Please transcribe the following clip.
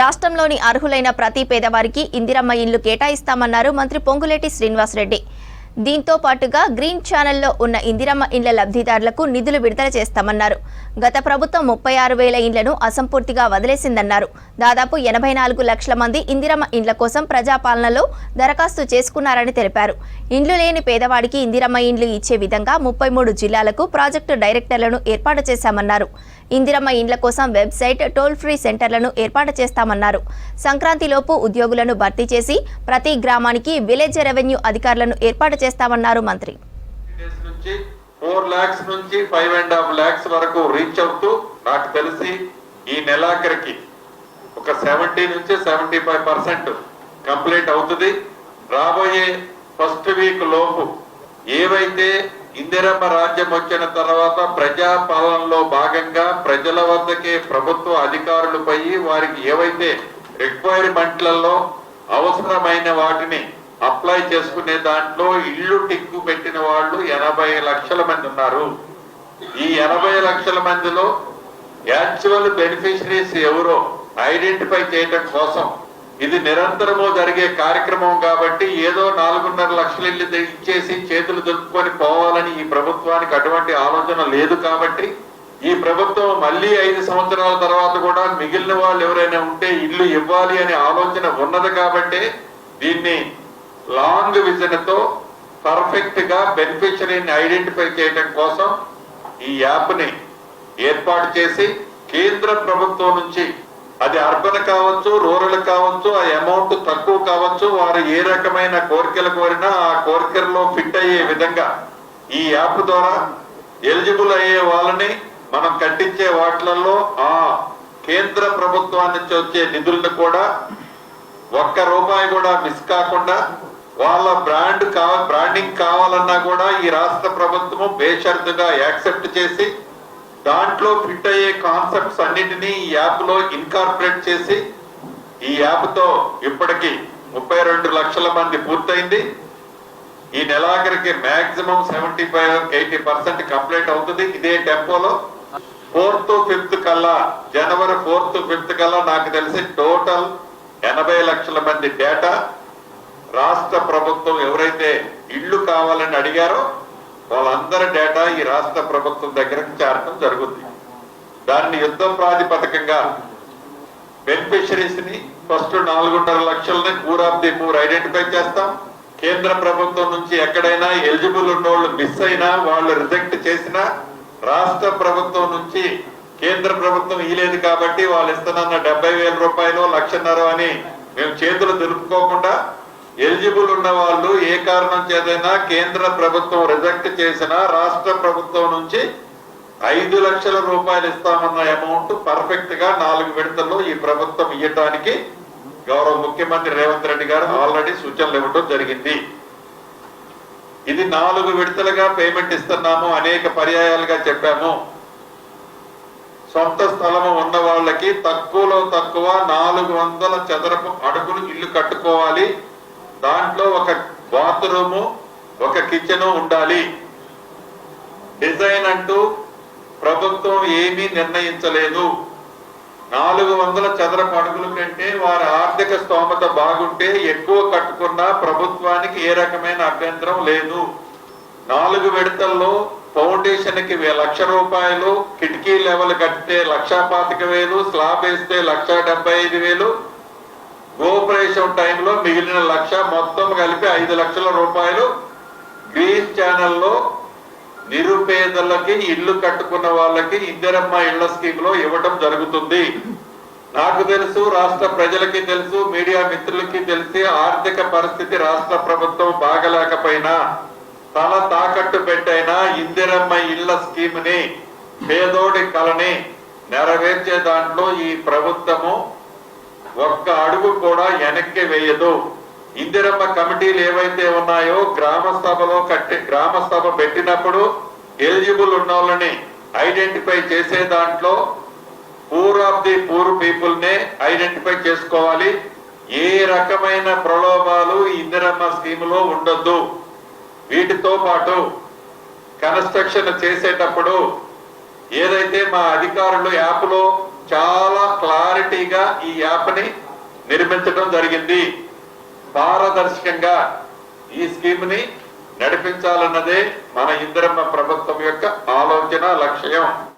రాష్ట్రంలోని అర్హులైన ప్రతి పేదవారికి ఇందిరమ్మ ఇళ్లు కేటాయిస్తామన్నారు మంత్రి పొంగులేటి శ్రీనివాసరెడ్డి. దీంతో పాటుగా గ్రీన్ ఛానల్లో ఉన్న ఇందిరమ్మ ఇండ్ల లబ్ధిదారులకు నిధులు విడుదల చేస్తామన్నారు. గత ప్రభుత్వం 36,000 ఇండ్లను అసంపూర్తిగా వదిలేసిందన్నారు. దాదాపు 84 లక్షల మంది ఇందిరమ్మ ఇండ్ల కోసం ప్రజాపాలనలో దరఖాస్తు చేసుకున్నారని తెలిపారు. ఇండ్లు లేని పేదవాడికి ఇందిరమ్మ ఇండ్లు ఇచ్చే విధంగా 33 జిల్లాలకు ప్రాజెక్టు డైరెక్టర్లను ఏర్పాటు చేశామన్నారు. ఇందిరమ్మ ఇండ్ల కోసం వెబ్సైట్, టోల్ ఫ్రీ సెంటర్లను ఏర్పాటు చేస్తామన్నారు. సంక్రాంతిలోపు ఉద్యోగులను భర్తీ చేసి ప్రతి గ్రామానికి విలేజ్ రెవెన్యూ అధికారులను ఏర్పాటు చేస్తామన్నారు మంత్రి. 4 lakhs నుంచి 5.5 lakhs వరకు రీచ్ అవుతూ నాకు తెలిసి ఈ నెలాఖరికి ఒక 70 నుంచి 75% కంప్లీట్ అవుతుంది. రాబోయే ఫస్ట్ వీక్ లోపు ఏవైతే ఇందిరమ్మ రాజ్యం వచ్చిన తర్వాత ప్రజాపాలనలో భాగంగా ప్రజల వద్దకే ప్రభుత్వ అధికారులు పోయి వారికి ఏవైతే రిక్వైర్మెంట్లలో అవసరమైన వాటిని అప్లై చేసుకునే దాంట్లో ఇల్లు టిక్కు పెట్టిన వాళ్ళు 80 లక్షల మంది ఉన్నారు. ఈ 80 లక్షల మందిలో యాక్చువల్ బెనిఫిషరీస్ ఎవరో ఐడెంటిఫై చేయడం కోసం ఇది నిరంతరము జరిగే కార్యక్రమం కాబట్టి ఏదో 4.5 లక్షల ఇల్లు ఇచ్చేసి చేతులు దులుపుకొని పోవాలని ఈ ప్రభుత్వానికి అటువంటి ఆలోచన లేదు. కాబట్టి ఈ ప్రభుత్వం మళ్ళీ 5 సంవత్సరాల తర్వాత కూడా మిగిలిన వాళ్ళు ఎవరైనా ఉంటే ఇల్లు ఇవ్వాలి అనే ఆలోచన ఉన్నది. కాబట్టి దీన్ని లాంగ్ విజన్ తో పర్ఫెక్ట్ గా బెనిఫిషరీని ఐడెంటిఫై చేయడం కోసం ఈ యాప్ ని ఏర్పాటు చేసి కేంద్ర ప్రభుత్వం నుంచి అది అర్బన్ కావచ్చు, రూరల్ కావచ్చు, ఆ అమౌంట్ తక్కువ కావచ్చు, వారు ఏ రకమైన కోరికలు కోరినా ఆ కోరికల్లో ఫిట్ అయ్యే విధంగా ఈ యాప్ ద్వారా ఎలిజిబుల్ అయ్యే వాళ్ళని మనం కట్టించే వాటిలలో ఆ కేంద్ర ప్రభుత్వం నుంచి వచ్చే నిధులను కూడా ₹1 కూడా మిస్ కాకుండా వాళ్ళ బ్రాండింగ్ కావాలన్నా కూడా ఈ రాష్ట్ర ప్రభుత్వము బేషరతుగా యాక్సెప్ట్ చేసి దాంట్లో ఫిట్ అయ్యే కాన్సెప్ట్స్ అన్నిటినీ ఈ యాప్ లో ఇన్కార్పొరేట్ చేసి ఈ యాప్ తో ఇప్పటికి 32 లక్షల మంది పూర్తయింది. ఈ నెలాఖరికి మాక్సిమం 75-80% కంప్లీట్ అవుతుంది. ఇదే టెంపోలో 4th to 5th కల్లా, జనవరి 4th to 5th కల్లా నాకు తెలిసి టోటల్ 80 లక్షల మంది డేటా రాష్ట్ర ప్రభుత్వం ఎవరైతే ఇళ్లు కావాలని అడిగారో వాళ్ళందరి డేటా ఈ రాష్ట్ర ప్రభుత్వం దగ్గరకు చేరడం జరుగుతుంది. దాన్ని యుద్ధ ప్రాతిపదికంగా బెనిఫిషరీస్ ని ఫస్ట్ 4.5 లక్షలని poor of the poor identify చేస్తాం. కేంద్ర ప్రభుత్వం నుంచి ఎక్కడైనా ఎలిజిబుల్ ఉన్నోళ్ళు మిస్ అయినా, వాళ్ళు రిజెక్ట్ చేసినా, రాష్ట్ర ప్రభుత్వం నుంచి కేంద్ర ప్రభుత్వం ఇలేదు కాబట్టి వాళ్ళు ఇస్తున్న 70,000 రూపాయలు, 1,50,000 అని మేము చేతులు దులుపుకోకుండా ఎలిజిబుల్ ఉన్న వాళ్ళు ఏ కారణం చేతైనా కేంద్ర ప్రభుత్వం రిజెక్ట్ చేసినా రాష్ట్ర ప్రభుత్వం నుంచి 5 లక్షల రూపాయలు ఇస్తామన్న అమౌంట్ పర్ఫెక్ట్ గా 4 విడతల్లో ఈ ప్రభుత్వం ఇవ్వడానికి గౌరవ ముఖ్యమంత్రి రేవంత్ రెడ్డి గారు ఆల్రెడీ సూచనలు ఇవ్వడం జరిగింది. ఇది 4 విడతలుగా పేమెంట్ ఇస్తున్నాము, అనేక పర్యాయాలుగా చెప్పాము. సొంత స్థలము ఉన్న వాళ్ళకి తక్కువలో తక్కువ 400 చదరపు అడుగులు ఇల్లు కట్టుకోవాలి. దాంట్లో ఒక బాత్రూము, ఒక కిచెన్ ఉండాలి. డిజైన్ అంటూ ప్రభుత్వం ఏమీ నిర్ణయించలేదు. 400 చదరపు అడుగుల కంటే వారి ఆర్థిక స్తోమత బాగుంటే ఎక్కువ కట్టుకున్నా ప్రభుత్వానికి ఏ రకమైన అభ్యంతరం లేదు. 4 విడతల్లో ఫౌండేషన్ కి 1,00,000 రూపాయలు, కిటికీ లెవెల్ కట్టితే 1,25,000, స్లాబ్ వేస్తే 1,75,000, గోపరేషన్ టైంలో మిగిలిన 1,00,000, మొత్తం కలిపి 5 లక్షల రూపాయలు గ్రీన్ ఛానల్లో నిరుపేదలకి ఇల్లు కట్టుకున్న వాళ్ళకి ఇందిరమ్మ ఇళ్ల స్కీమ్ లో ఇవ్వటం జరుగుతుంది. నాకు తెలుసు, రాష్ట్ర ప్రజలకి తెలుసు, మీడియా మిత్రులకి తెలిసి ఆర్థిక పరిస్థితి రాష్ట్ర ప్రభుత్వం బాగలేకపోయినా తల తాకట్టు పెట్టైనా ఇందిరమ్మ ఇళ్ల స్కీమ్ ని, పేదోడి కలని నెరవేర్చే దాంట్లో ఈ ప్రభుత్వము 1 అడుగు కూడా వెనక్కి వేయదు. ఇందిరమ్మ కమిటీలు ఏవైతే ఉన్నాయో గ్రామ సభ పెట్టినప్పుడు ఎలిజిబుల్ ఉన్న వాళ్ళని ఐడెంటిఫై చేసే దాంట్లో poor of the poor people నే ఐడెంటిఫై చేసుకోవాలి. ఏ రకమైన ప్రలోభాలు ఇందిరమ్మ స్కీమ్ లో ఉండొద్దు. వీటితో పాటు కన్స్ట్రక్షన్ చేసేటప్పుడు ఏదైతే మా అధికారులు యాప్ లో చాలా క్లారిటీగా ఈ యాప్ని నిర్మించడం జరిగింది. పారదర్శకంగా ఈ స్కీమ్ ని నడిపించాలన్నదే మన ఇందిరమ్మ ప్రభుత్వం యొక్క ఆలోచన, లక్ష్యం.